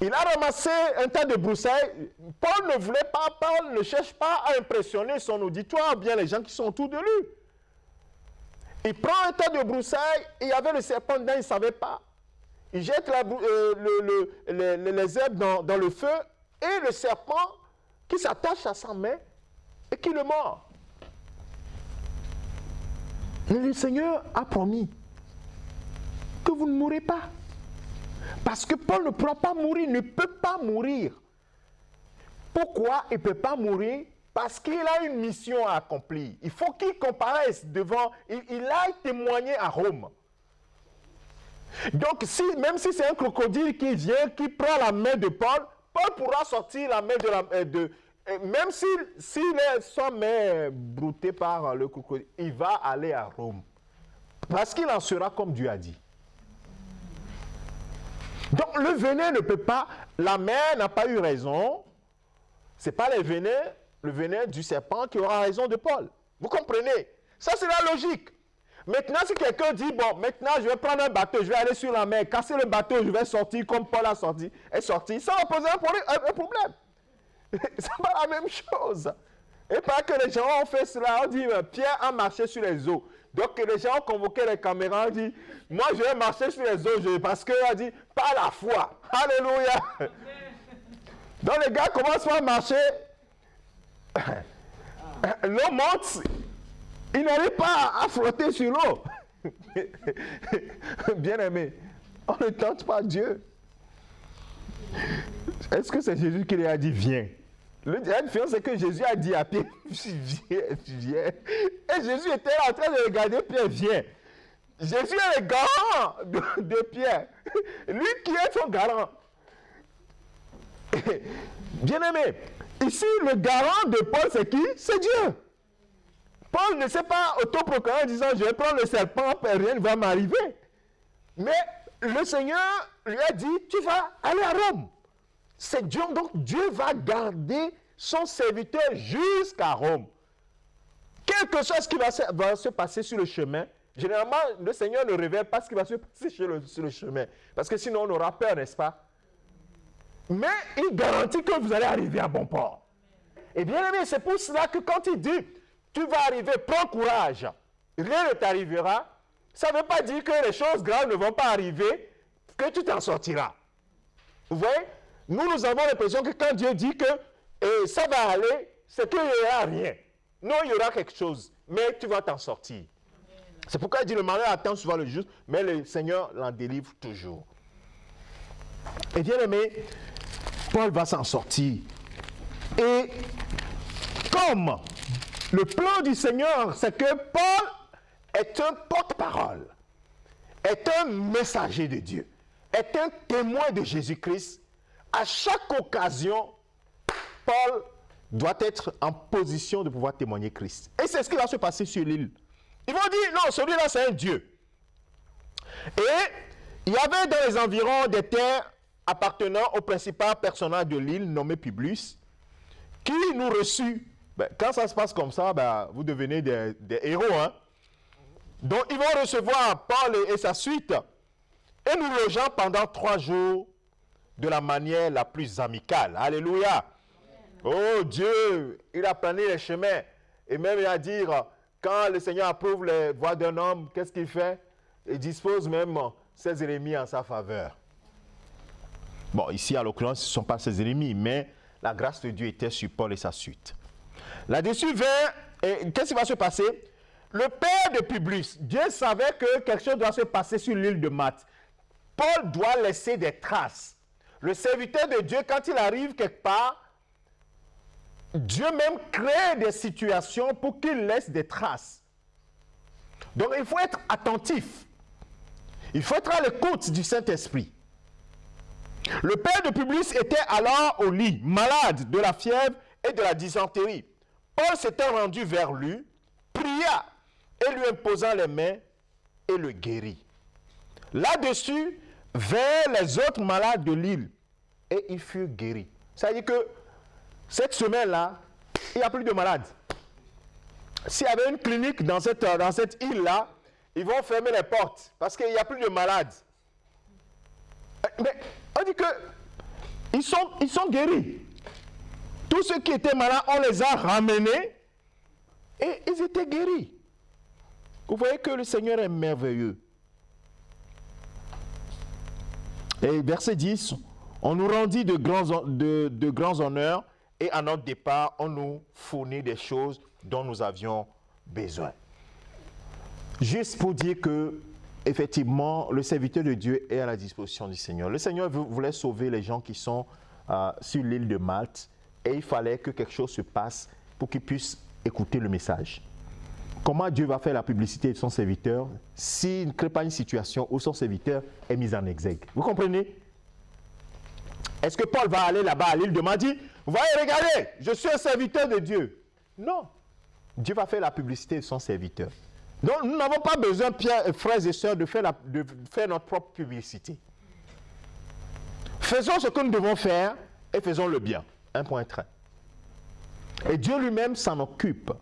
Il a ramassé un tas de broussailles. Paul ne cherche pas à impressionner son auditoire, bien les gens qui sont autour de lui. Il prend un tas de broussailles, et il y avait le serpent dedans, il ne savait pas. Il jette les herbes dans le feu, et le serpent qui s'attache à sa main et qui le mord. Mais le Seigneur a promis que vous ne mourrez pas. Parce que Paul ne pourra pas mourir, ne peut pas mourir. Pourquoi il ne peut pas mourir? Parce qu'il a une mission à accomplir. Il faut qu'il comparaisse devant, il aille témoigner à Rome. Donc, même si c'est un crocodile qui vient, qui prend la main de Paul, Paul pourra sortir la main même s'il est sa main broutée par le crocodile, il va aller à Rome. Parce qu'il en sera comme Dieu a dit. Donc, le venin ne peut pas, la main n'a pas eu raison. Ce n'est pas le venin du serpent qui aura raison de Paul. Vous comprenez? Ça, c'est la logique. Maintenant, si quelqu'un dit, bon, maintenant, je vais prendre un bateau, je vais aller sur la mer, casser le bateau, je vais sortir comme Paul est sorti, ça va poser un problème. C'est pas la même chose. Et pas que les gens ont fait cela, on dit, Pierre a marché sur les eaux. Donc, les gens ont convoqué les caméras, on dit, moi, je vais marcher sur les eaux, parce qu'il a dit, par la foi. Alléluia. Donc, les gars commencent par marcher. L'eau monte. Il n'arrive pas à flotter sur l'eau. Bien-aimé, on ne tente pas Dieu. Est-ce que c'est Jésus qui lui a dit, viens? La différence, c'est que Jésus a dit à Pierre, viens. Et Jésus était là en train de regarder Pierre, viens. Jésus est le garant de Pierre. Lui qui est son garant. Bien-aimé, ici, le garant de Paul, c'est qui? C'est Dieu. Paul ne s'est pas autoproclamé en disant, je vais prendre le serpent, rien ne va m'arriver. Mais le Seigneur lui a dit, tu vas aller à Rome. C'est Dieu, donc Dieu va garder son serviteur jusqu'à Rome. Quelque chose qui va se passer sur le chemin, généralement, le Seigneur ne révèle pas ce qui va se passer sur le chemin. Parce que sinon, on aura peur, n'est-ce pas? Mais il garantit que vous allez arriver à bon port. Et bien aimé, c'est pour cela que quand il dit, tu vas arriver, prends courage, rien ne t'arrivera, ça ne veut pas dire que les choses graves ne vont pas arriver, que tu t'en sortiras. Vous voyez? Nous avons l'impression que quand Dieu dit que ça va aller, c'est qu'il n'y aura rien. Non, il y aura quelque chose, mais tu vas t'en sortir. C'est pourquoi il dit, le malheur attend souvent le juste, mais le Seigneur l'en délivre toujours. Et bien aimé, Paul va s'en sortir. Et comme le plan du Seigneur, c'est que Paul est un porte-parole, est un messager de Dieu, est un témoin de Jésus-Christ. À chaque occasion, Paul doit être en position de pouvoir témoigner Christ. Et c'est ce qui va se passer sur l'île. Ils vont dire, non, celui-là c'est un Dieu. Et il y avait dans les environs des terres appartenant au principal personnage de l'île, nommé Publius, qui nous reçut. Quand ça se passe comme ça, vous devenez des héros. Hein? Donc, ils vont recevoir Paul et sa suite, et nous logeons pendant 3 jours de la manière la plus amicale. Alléluia. Oh Dieu, il a plané les chemins. Et même il a dit, quand le Seigneur approuve les voies d'un homme, qu'est-ce qu'il fait? Il dispose même ses ennemis en sa faveur. Bon, ici, à l'occurrence, ce ne sont pas ses ennemis, mais la grâce de Dieu était sur Paul et sa suite. Là-dessus qu'est-ce qui va se passer? Le père de Publius, Dieu savait que quelque chose doit se passer sur l'île de Malte. Paul doit laisser des traces. Le serviteur de Dieu, quand il arrive quelque part, Dieu même crée des situations pour qu'il laisse des traces. Donc il faut être attentif. Il faut être à l'écoute du Saint-Esprit. Le père de Publius était alors au lit, malade de la fièvre et de la dysenterie. Paul s'était rendu vers lui, pria et lui imposant les mains et le guérit. Là-dessus, vers les autres malades de l'île et il fut guéri. Ça veut dire que cette semaine-là, il n'y a plus de malades. S'il y avait une clinique dans cette île-là, ils vont fermer les portes parce qu'il n'y a plus de malades. Mais on dit qu'ils sont guéris. Tous ceux qui étaient malades, on les a ramenés et ils étaient guéris. Vous voyez que le Seigneur est merveilleux. Et verset 10, on nous rendit de grands honneurs et à notre départ, on nous fournit des choses dont nous avions besoin. Juste pour dire que, effectivement, le serviteur de Dieu est à la disposition du Seigneur. Le Seigneur voulait sauver les gens qui sont sur l'île de Malte et il fallait que quelque chose se passe pour qu'ils puissent écouter le message. Comment Dieu va faire la publicité de son serviteur s'il ne crée pas une situation où son serviteur est mis en exergue? Vous comprenez? Est-ce que Paul va aller là-bas à l'île de Malte et dire, vous voyez, regardez, je suis un serviteur de Dieu? Non. Dieu va faire la publicité de son serviteur. Donc, nous n'avons pas besoin, frères et sœurs, de faire notre propre publicité. Faisons ce que nous devons faire et faisons le bien. 1.3. Et Dieu lui-même s'en occupe.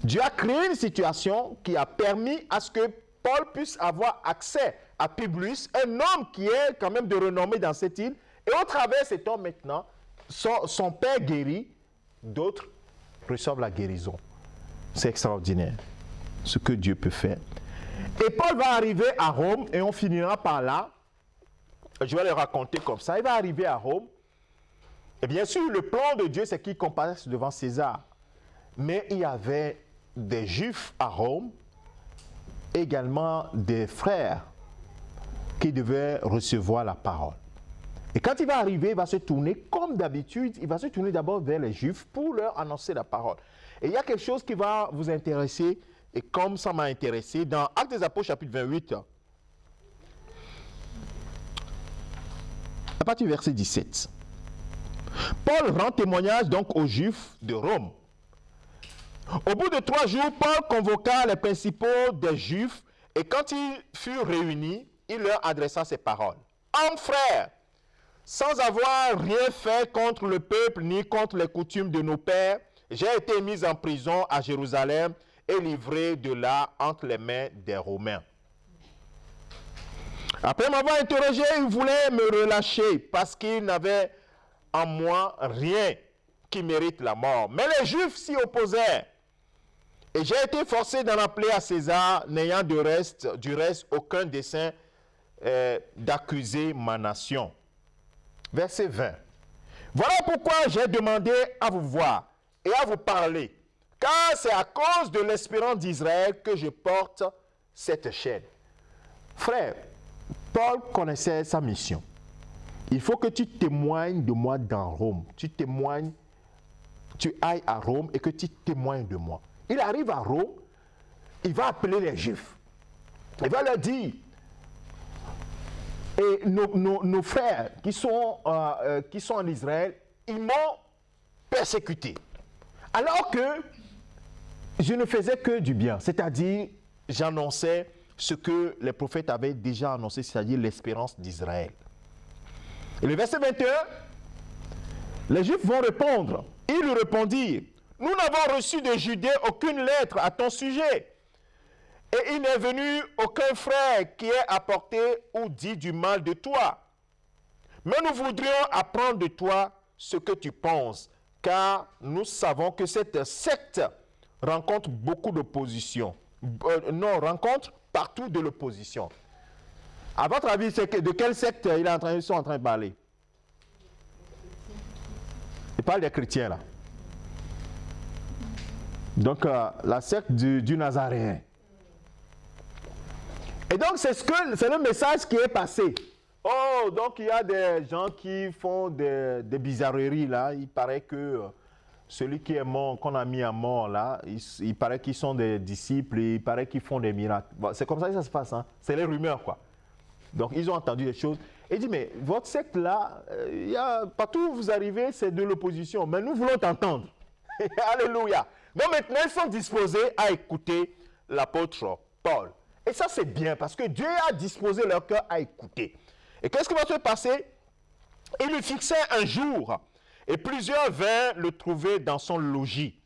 Dieu a créé une situation qui a permis à ce que Paul puisse avoir accès à Publius, un homme qui est quand même de renommée dans cette île. Et au travers de cet homme maintenant, son père guérit, d'autres reçoivent la guérison. C'est extraordinaire ce que Dieu peut faire. Et Paul va arriver à Rome et on finira par là. Je vais le raconter comme ça. Il va arriver à Rome. Et bien sûr, le plan de Dieu, c'est qu'il comparaisse devant César. Mais il y avait des Juifs à Rome, également des frères qui devaient recevoir la parole. Et quand il va arriver, il va se tourner, comme d'habitude, il va se tourner d'abord vers les Juifs pour leur annoncer la parole. Et il y a quelque chose qui va vous intéresser, et comme ça m'a intéressé, dans Actes des Apôtres, chapitre 28, à partir du verset 17. Paul rend témoignage donc aux Juifs de Rome. Au bout de 3 jours, Paul convoqua les principaux des Juifs, et quand ils furent réunis, il leur adressa ces paroles. « Hommes frères, sans avoir rien fait contre le peuple ni contre les coutumes de nos pères, j'ai été mis en prison à Jérusalem et livré de là entre les mains des Romains. Après m'avoir interrogé, ils voulaient me relâcher parce qu'ils n'avaient en moi rien qui mérite la mort. Mais les Juifs s'y opposèrent. Et j'ai été forcé d'en appeler à César, n'ayant du reste aucun dessein d'accuser ma nation. » Verset 20. Voilà pourquoi j'ai demandé à vous voir et à vous parler, car c'est à cause de l'espérance d'Israël que je porte cette chaîne. Frère, Paul connaissait sa mission. Il faut que tu témoignes de moi dans Rome. Tu ailles à Rome et que tu témoignes de moi. Il arrive à Rome, il va appeler les Juifs. Il va leur dire, et nos frères qui sont en Israël, ils m'ont persécuté. Alors que je ne faisais que du bien, c'est-à-dire j'annonçais ce que les prophètes avaient déjà annoncé, c'est-à-dire l'espérance d'Israël. Et le verset 21, les Juifs vont répondre. Ils lui répondirent, nous n'avons reçu de Judée aucune lettre à ton sujet. Et il n'est venu aucun frère qui ait apporté ou dit du mal de toi. Mais nous voudrions apprendre de toi ce que tu penses, car nous savons que cette secte rencontre beaucoup d'opposition. Rencontre partout de l'opposition. À votre avis, de quelle secte ils sont en train de parler? Ils parlent des chrétiens là. Donc, la secte du Nazaréen. Et donc, c'est le message qui est passé. Oh, donc il y a des gens qui font des bizarreries là. Il paraît que celui qui est mort, qu'on a mis à mort là, il paraît qu'ils sont des disciples, et il paraît qu'ils font des miracles. Bon, c'est comme ça que ça se passe, hein. C'est les rumeurs, quoi. Donc, ils ont entendu des choses. Et il dit, mais votre secte là, partout où vous arrivez, c'est de l'opposition. Mais nous voulons t'entendre. Alléluia. Donc maintenant, ils sont disposés à écouter l'apôtre Paul. Et ça, c'est bien, parce que Dieu a disposé leur cœur à écouter. Et qu'est-ce qui va se passer? Il lui fixait un jour, et plusieurs vinrent le trouver dans son logis.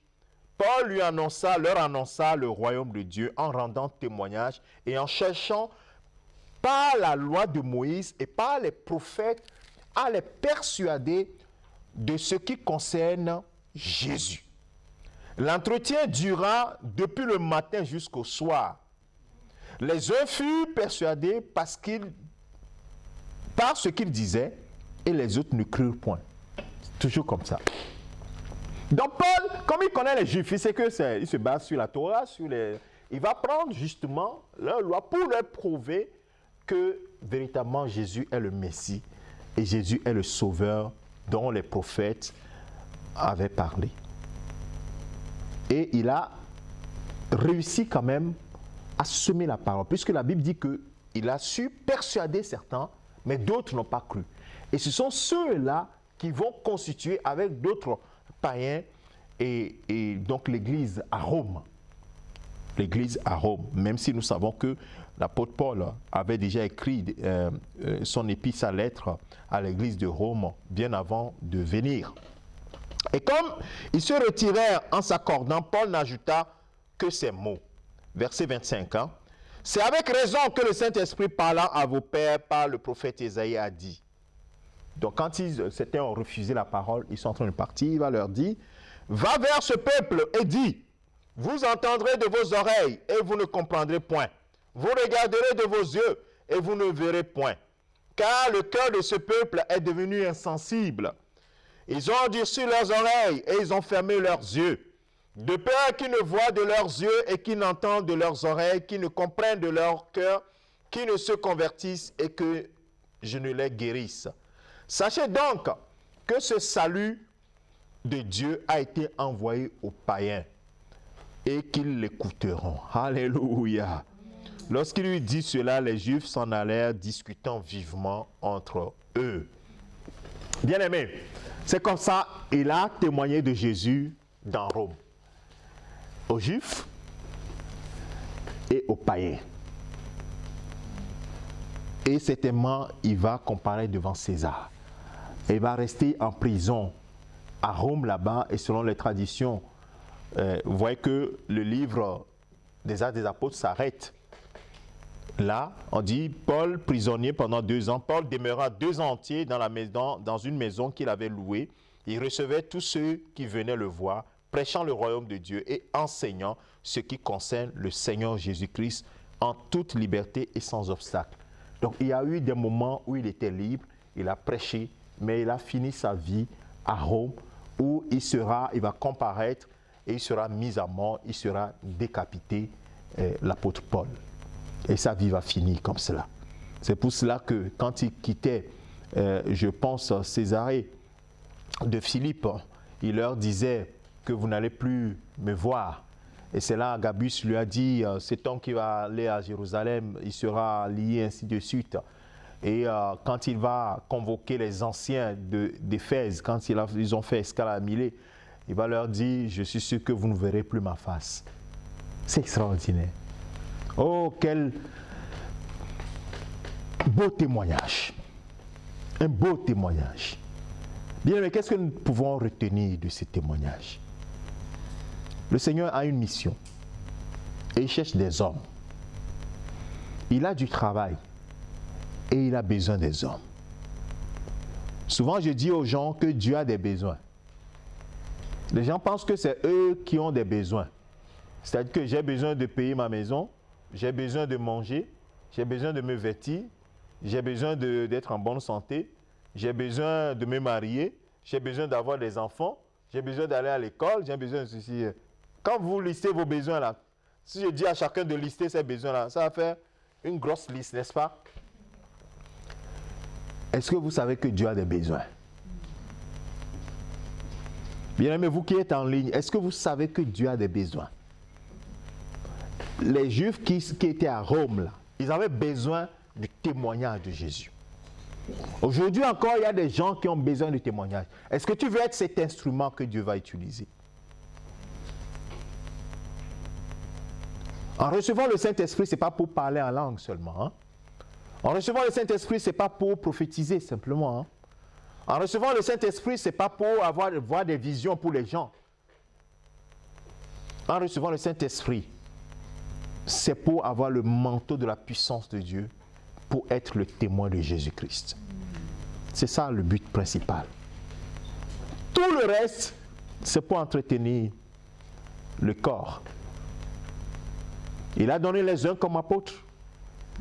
Paul leur annonça le royaume de Dieu en rendant témoignage et en cherchant par la loi de Moïse et par les prophètes à les persuader de ce qui concerne Jésus. L'entretien dura depuis le matin jusqu'au soir. Les uns furent persuadés par ce qu'il disait et les autres ne crurent point. C'est toujours comme ça. Donc Paul, comme il connaît les Juifs, il sait qu'il se base sur la Torah, il va prendre justement leur loi pour leur prouver que véritablement Jésus est le Messie et Jésus est le Sauveur dont les prophètes avaient parlé. Et il a réussi quand même à semer la parole, puisque la Bible dit qu'il a su persuader certains, mais d'autres n'ont pas cru. Et ce sont ceux-là qui vont constituer avec d'autres païens et donc l'église à Rome. L'église à Rome, même si nous savons que l'apôtre Paul avait déjà écrit son épître, sa lettre à l'église de Rome bien avant de venir. Et comme ils se retirèrent en s'accordant, Paul n'ajouta que ces mots. Verset 25. Hein? C'est avec raison que le Saint-Esprit parlant à vos pères par le prophète Ésaïe a dit. Donc quand certains ont refusé la parole, ils sont en train de partir, il va leur dire, va vers ce peuple et dis, vous entendrez de vos oreilles et vous ne comprendrez point. Vous regarderez de vos yeux et vous ne verrez point. Car le cœur de ce peuple est devenu insensible. Ils ont endurci leurs oreilles et ils ont fermé leurs yeux. De peur qu'ils ne voient de leurs yeux et qu'ils n'entendent de leurs oreilles, qu'ils ne comprennent de leur cœur, qu'ils ne se convertissent et que je ne les guérisse. Sachez donc que ce salut de Dieu a été envoyé aux païens et qu'ils l'écouteront. Alléluia. Lorsqu'il lui dit cela, les Juifs s'en allèrent discutant vivement entre eux. Bien-aimés, c'est comme ça il a témoigné de Jésus dans Rome. Aux Juifs et aux païens. Et certainement, il va comparaître devant César. Et il va rester en prison à Rome là-bas. Et selon les traditions, vous voyez que le livre des Actes des Apôtres s'arrête. Là, on dit Paul, prisonnier pendant 2 ans. Paul demeura 2 ans entiers dans une maison qu'il avait louée. Il recevait tous ceux qui venaient le voir, prêchant le royaume de Dieu et enseignant ce qui concerne le Seigneur Jésus-Christ en toute liberté et sans obstacle. Donc il y a eu des moments où il était libre, il a prêché, mais il a fini sa vie à Rome où il va comparaître et il sera mis à mort, il sera décapité, l'apôtre Paul. Et sa vie va finir comme cela. C'est pour cela que quand il quittait, je pense, Césarée de Philippe, il leur disait que vous n'allez plus me voir. Et c'est là Agabus lui a dit, cet homme qui va aller à Jérusalem, il sera lié ainsi de suite. Et quand il va convoquer les anciens d'Éphèse, quand ils ont fait escale à Milet, il va leur dire, je suis sûr que vous ne verrez plus ma face. C'est extraordinaire. Oh, quel beau témoignage. Un beau témoignage. Bien, mais qu'est-ce que nous pouvons retenir de ce témoignage? Le Seigneur a une mission et il cherche des hommes. Il a du travail et il a besoin des hommes. Souvent, je dis aux gens que Dieu a des besoins. Les gens pensent que c'est eux qui ont des besoins. C'est-à-dire que j'ai besoin de payer ma maison, j'ai besoin de manger, j'ai besoin de me vêtir, j'ai besoin d'être en bonne santé, j'ai besoin de me marier, j'ai besoin d'avoir des enfants, j'ai besoin d'aller à l'école, j'ai besoin de ceci. Quand vous listez vos besoins là, si je dis à chacun de lister ses besoins là, ça va faire une grosse liste, n'est-ce pas? Est-ce que vous savez que Dieu a des besoins? Bien-aimés, vous qui êtes en ligne, est-ce que vous savez que Dieu a des besoins? Les Juifs qui étaient à Rome, là, ils avaient besoin du témoignage de Jésus. Aujourd'hui encore, il y a des gens qui ont besoin de témoignage. Est-ce que tu veux être cet instrument que Dieu va utiliser? En recevant le Saint-Esprit, ce n'est pas pour parler en langue seulement. Hein? En recevant le Saint-Esprit, ce n'est pas pour prophétiser simplement. Hein? En recevant le Saint-Esprit, ce n'est pas pour voir des visions pour les gens. En recevant le Saint-Esprit, c'est pour avoir le manteau de la puissance de Dieu, pour être le témoin de Jésus-Christ. C'est ça le but principal. Tout le reste, c'est pour entretenir le corps. Il a donné les uns comme apôtres,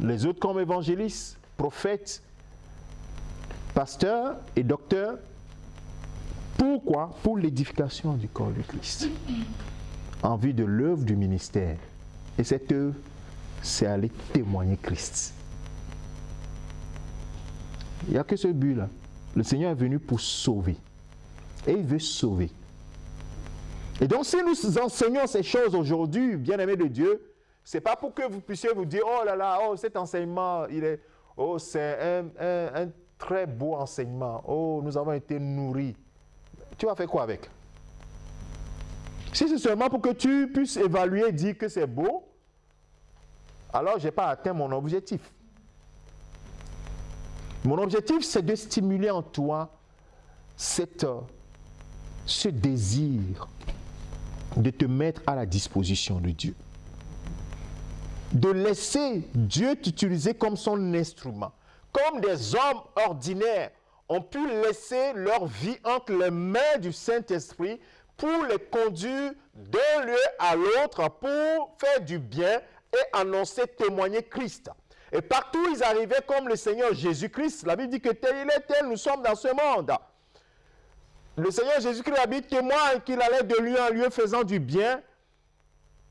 les autres comme évangélistes, prophètes, pasteurs et docteurs. Pourquoi? Pour l'édification du corps de Christ, en vue de l'œuvre du ministère. Et cette œuvre, c'est aller témoigner Christ. Il n'y a que ce but-là. Le Seigneur est venu pour sauver. Et il veut sauver. Et donc, si nous enseignons ces choses aujourd'hui, bien-aimés de Dieu, ce n'est pas pour que vous puissiez vous dire, oh là là, oh, cet enseignement, c'est un très beau enseignement. Oh, nous avons été nourris. Tu vas faire quoi avec? Si c'est seulement pour que tu puisses évaluer et dire que c'est beau, alors je n'ai pas atteint mon objectif. Mon objectif, c'est de stimuler en toi ce désir de te mettre à la disposition de Dieu. De laisser Dieu t'utiliser comme son instrument. Comme des hommes ordinaires ont pu laisser leur vie entre les mains du Saint-Esprit pour les conduire d'un lieu à l'autre pour faire du bien et annoncer, témoigner Christ. Et partout où ils arrivaient comme le Seigneur Jésus-Christ, la Bible dit que tel il est, tel nous sommes dans ce monde. Le Seigneur Jésus-Christ a dit témoigne qu'il allait de lieu en lieu faisant du bien,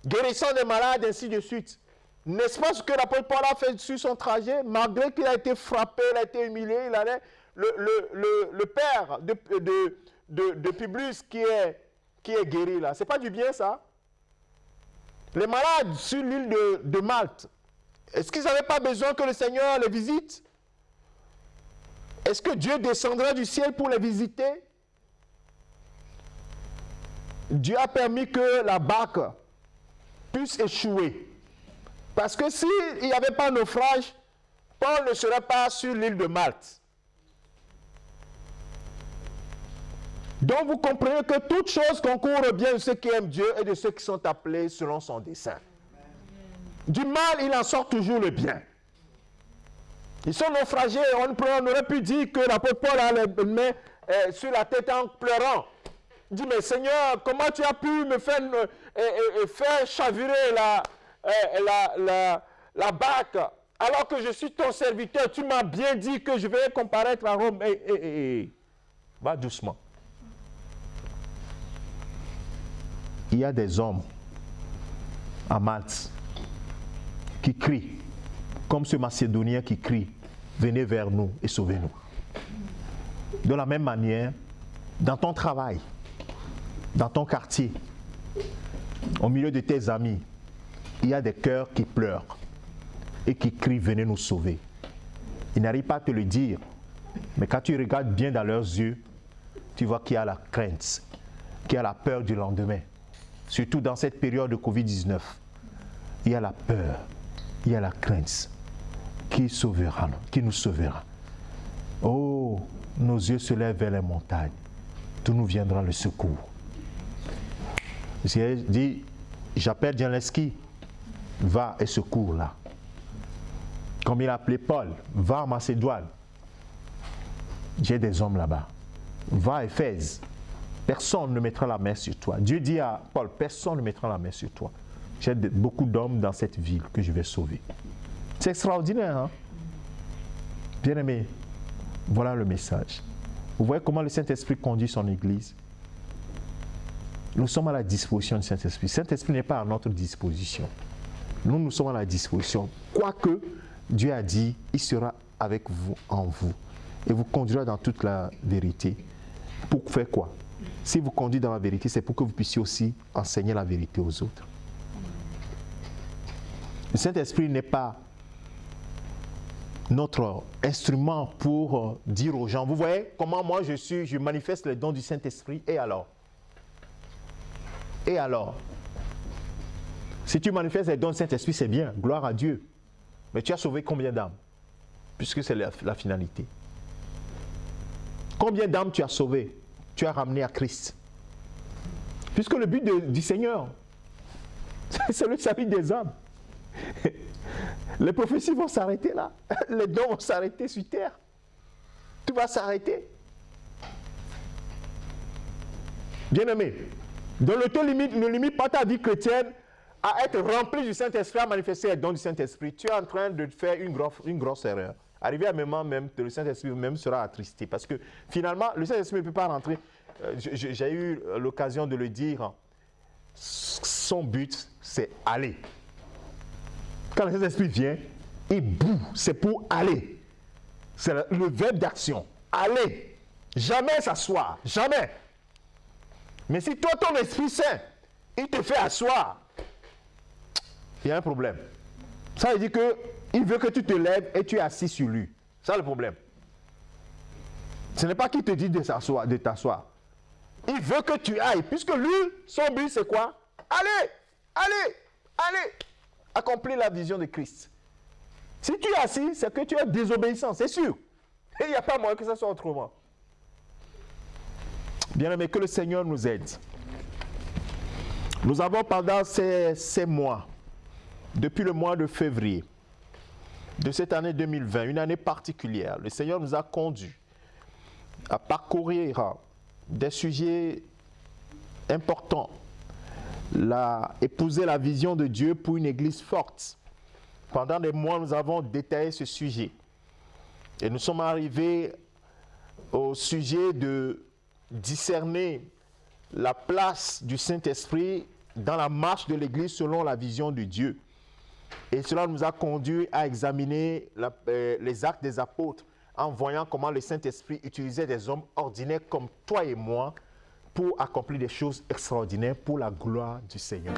guérissant des malades, ainsi de suite. N'est-ce pas ce que l'apôtre Paul a fait sur son trajet? Malgré qu'il a été frappé, il a été humilié, il allait, le père de Publius qui est guéri là. C'est pas du bien ça? Les malades sur l'île de Malte, est-ce qu'ils n'avaient pas besoin que le Seigneur les visite? Est-ce que Dieu descendra du ciel pour les visiter? Dieu a permis que la barque puisse échouer. Parce que s'il n'y avait pas de naufrage, Paul ne serait pas sur l'île de Malte. Donc vous comprenez que toute chose concourt bien de ceux qui aiment Dieu et de ceux qui sont appelés selon son dessein. Du mal, il en sort toujours le bien. Ils sont naufragés. On aurait pu dire que l'apôtre Paul a les mains sur la tête en pleurant. Il dit, mais Seigneur, comment tu as pu me faire chavirer la barque alors que je suis ton serviteur? Tu m'as bien dit que je vais comparaître à Rome. Va doucement. Il y a des hommes à Malte qui crient, comme ce Macédonien qui crie, venez vers nous et sauvez-nous. De la même manière, dans ton travail, dans ton quartier, au milieu de tes amis, il y a des cœurs qui pleurent et qui crient, venez nous sauver. Ils n'arrivent pas à te le dire, mais quand tu regardes bien dans leurs yeux, tu vois qu'il y a la crainte, qu'il y a la peur du lendemain. Surtout dans cette période de Covid-19, il y a la peur, il y a la crainte. Qui nous sauvera? Oh, nos yeux se lèvent vers les montagnes. D'où nous viendra le secours? J'ai dit, j'appelle Dianeski, va et secours là. Comme il a appelé Paul, va en Macédoine. J'ai des hommes là-bas. Va à Éphèse. Personne ne mettra la main sur toi. Dieu dit à Paul, personne ne mettra la main sur toi. J'ai beaucoup d'hommes dans cette ville que je vais sauver. C'est extraordinaire, hein? Bien-aimé, voilà le message. Vous voyez comment le Saint-Esprit conduit son Église? Nous sommes à la disposition du Saint-Esprit. Le Saint-Esprit n'est pas à notre disposition. Nous sommes à la disposition. Quoique Dieu a dit, il sera avec vous, en vous. Et vous conduira dans toute la vérité. Pour faire quoi? Si vous conduisez dans la vérité, c'est pour que vous puissiez aussi enseigner la vérité aux autres. Le Saint-Esprit n'est pas notre instrument pour dire aux gens, vous voyez comment moi je manifeste les dons du Saint-Esprit, et alors? Et alors? Si tu manifestes les dons du Saint-Esprit, c'est bien, gloire à Dieu. Mais tu as sauvé combien d'âmes? Puisque c'est la finalité. Combien d'âmes tu as sauvées? Tu as ramené à Christ. Puisque le but du Seigneur, c'est le salut des âmes. Les prophéties vont s'arrêter là. Les dons vont s'arrêter sur terre. Tout va s'arrêter. Bien-aimé, donc ne limite pas ta vie chrétienne à être rempli du Saint-Esprit, à manifester les dons du Saint-Esprit. Tu es en train de faire une grosse erreur. Arrivé à un moment même, le Saint-Esprit même sera attristé. Parce que finalement, le Saint-Esprit ne peut pas rentrer. J'ai eu l'occasion de le dire. Son but, c'est aller. Quand le Saint-Esprit vient, il boue. C'est pour aller. C'est le verbe d'action. Aller. Jamais s'asseoir. Jamais. Mais si toi, ton Esprit Saint, il te fait asseoir, il y a un problème. Ça veut dire qu'il veut que tu te lèves et tu es assis sur lui. C'est ça le problème. Ce n'est pas qu'il te dit de t'asseoir. Il veut que tu ailles. Puisque lui, son but, c'est quoi? Allez, allez, allez. Accomplir la vision de Christ. Si tu es assis, c'est que tu es désobéissant, c'est sûr. Et il n'y a pas moyen que ça soit autrement. Bien-aimé, que le Seigneur nous aide. Nous avons pendant ces mois, depuis le mois de février de cette année 2020, une année particulière, le Seigneur nous a conduits à parcourir des sujets importants, épouser la vision de Dieu pour une église forte. Pendant des mois, nous avons détaillé ce sujet. Et nous sommes arrivés au sujet de discerner la place du Saint-Esprit dans la marche de l'église selon la vision de Dieu. Et cela nous a conduit à examiner les actes des apôtres en voyant comment le Saint-Esprit utilisait des hommes ordinaires comme toi et moi pour accomplir des choses extraordinaires pour la gloire du Seigneur.